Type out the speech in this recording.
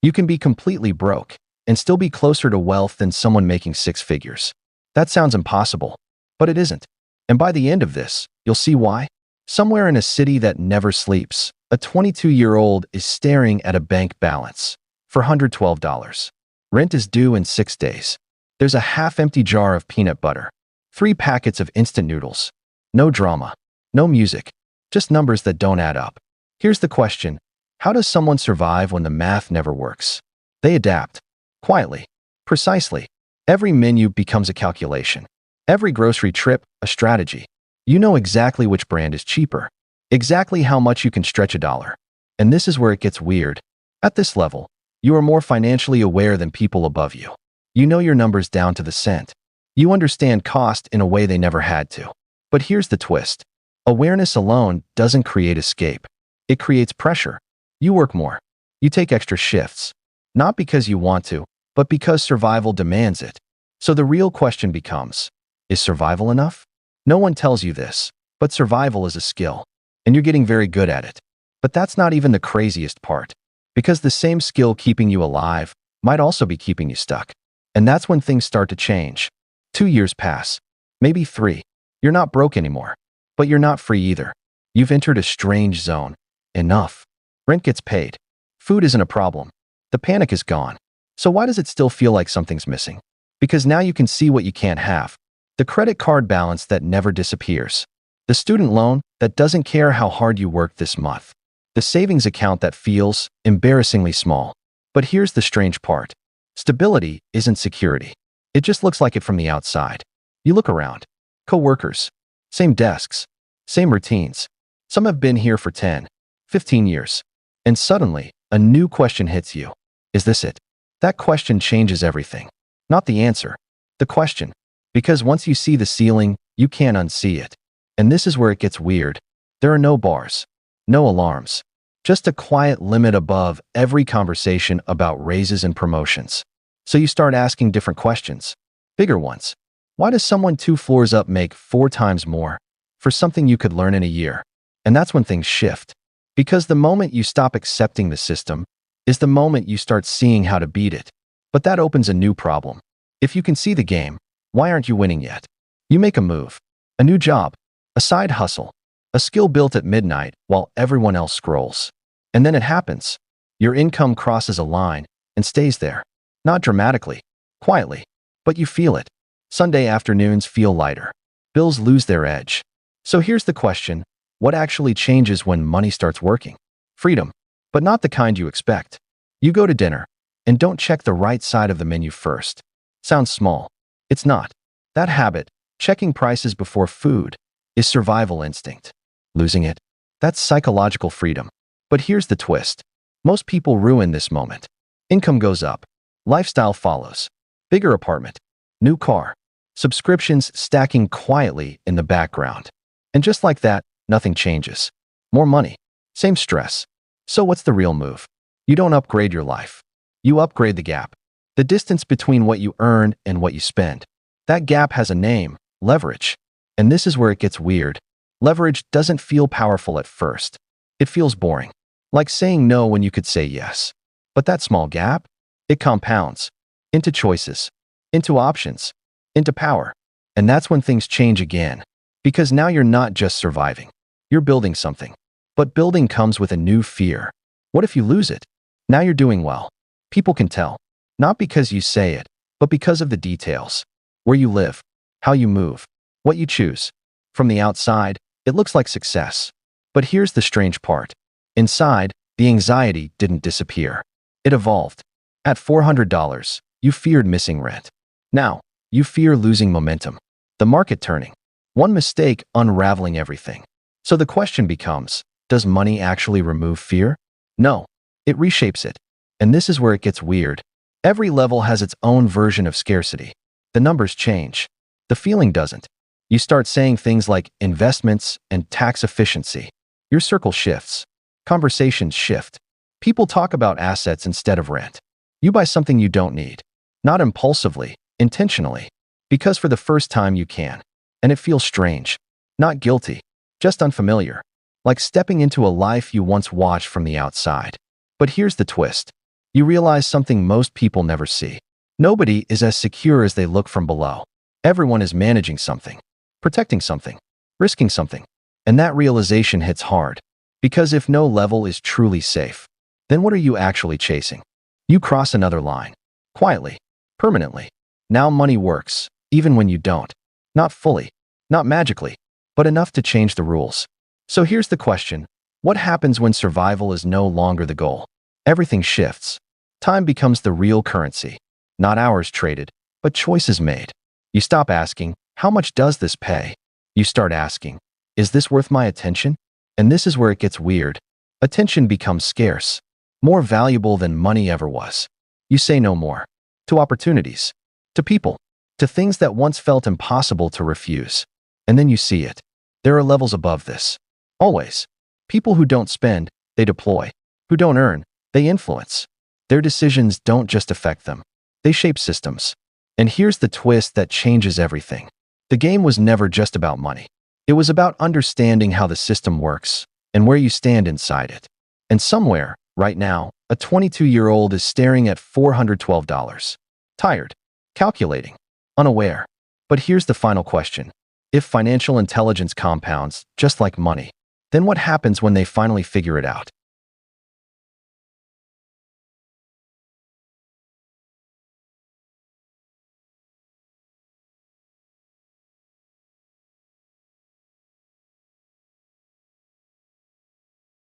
You can be completely broke and still be closer to wealth than someone making six figures. That sounds impossible, but it isn't. And by the end of this, you'll see why. Somewhere in a city that never sleeps, a 22-year-old is staring at a bank balance for $112. Rent is due in 6 days. There's a half-empty jar of peanut butter, 3 packets of instant noodles. No drama, no music, just numbers that don't add up. Here's the question: how does someone survive when the math never works? They adapt. Quietly. Precisely. Every menu becomes a calculation. Every grocery trip, a strategy. You know exactly which brand is cheaper, exactly how much you can stretch a dollar. And this is where it gets weird. At this level, you are more financially aware than people above you. You know your numbers down to the cent. You understand cost in a way they never had to. But here's the twist. Awareness alone doesn't create escape. It creates pressure. You work more. You take extra shifts. Not because you want to, but because survival demands it. So the real question becomes, is survival enough? No one tells you this, but survival is a skill, and you're getting very good at it. But that's not even the craziest part, because the same skill keeping you alive might also be keeping you stuck. And that's when things start to change. 2 years pass, maybe 3. You're not broke anymore, but you're not free either. You've entered a strange zone. Enough. Rent gets paid. Food isn't a problem. The panic is gone. So why does it still feel like something's missing? Because now you can see what you can't have. The credit card balance that never disappears. The student loan that doesn't care how hard you worked this month. The savings account that feels embarrassingly small. But here's the strange part. Stability isn't security. It just looks like it from the outside. You look around. Co-workers. Same desks. Same routines. Some have been here for 10, 15 years. And suddenly, a new question hits you. Is this it? That question changes everything. Not the answer. The question. Because once you see the ceiling, you can't unsee it. And this is where it gets weird. There are no bars. No alarms. Just a quiet limit above every conversation about raises and promotions. So you start asking different questions. Bigger ones. Why does someone 2 floors up make 4 times more for something you could learn in a year? And that's when things shift. Because the moment you stop accepting the system is the moment you start seeing how to beat it. But that opens a new problem. If you can see the game, why aren't you winning yet? You make a move, a new job, a side hustle, a skill built at midnight while everyone else scrolls. And then it happens. Your income crosses a line and stays there. Not dramatically, quietly, but you feel it. Sunday afternoons feel lighter. Bills lose their edge. So here's the question. What actually changes when money starts working? Freedom, but not the kind you expect. You go to dinner and don't check the right side of the menu first. Sounds small. It's not. That habit, checking prices before food, is survival instinct. Losing it? That's psychological freedom. But here's the twist. Most people ruin this moment. Income goes up. Lifestyle follows. Bigger apartment. New car. Subscriptions stacking quietly in the background. And just like that, nothing changes. More money. Same stress. So what's the real move? You don't upgrade your life. You upgrade the gap. The distance between what you earn and what you spend. That gap has a name, leverage. And this is where it gets weird. Leverage doesn't feel powerful at first. It feels boring. Like saying no when you could say yes. But that small gap, it compounds. Into choices. Into options. Into power. And that's when things change again. Because now you're not just surviving. You're building something. But building comes with a new fear. What if you lose it? Now you're doing well. People can tell. Not because you say it, but because of the details. Where you live. How you move. What you choose. From the outside, it looks like success. But here's the strange part. Inside, the anxiety didn't disappear. It evolved. At $400, you feared missing rent. Now, you fear losing momentum. The market turning. One mistake unraveling everything. So the question becomes, does money actually remove fear? No. It reshapes it. And this is where it gets weird. Every level has its own version of scarcity. The numbers change. The feeling doesn't. You start saying things like investments and tax efficiency. Your circle shifts. Conversations shift. People talk about assets instead of rent. You buy something you don't need. Not impulsively, intentionally. Because for the first time you can. And it feels strange. Not guilty. Just unfamiliar. Like stepping into a life you once watched from the outside. But here's the twist. you realize something most people never see. Nobody is as secure as they look from below. Everyone is managing something, protecting something, risking something. And that realization hits hard. Because if no level is truly safe, then what are you actually chasing? You cross another line. Quietly. Permanently. Now money works, even when you don't. Not fully. Not magically. But enough to change the rules. So here's the question. What happens when survival is no longer the goal? Everything shifts. Time becomes the real currency. Not hours traded, but choices made. You stop asking, how much does this pay? You start asking, is this worth my attention? And this is where it gets weird. Attention becomes scarce. More valuable than money ever was. You say no more. To opportunities. To people. To things that once felt impossible to refuse. And then you see it. There are levels above this. Always. People who don't spend, they deploy. Who don't earn, they influence. Their decisions don't just affect them. They shape systems. And here's the twist that changes everything. The game was never just about money. It was about understanding how the system works and where you stand inside it. And somewhere, right now, a 22-year-old is staring at $412. Tired. Calculating. Unaware. But here's the final question. If financial intelligence compounds, just like money, then what happens when they finally figure it out?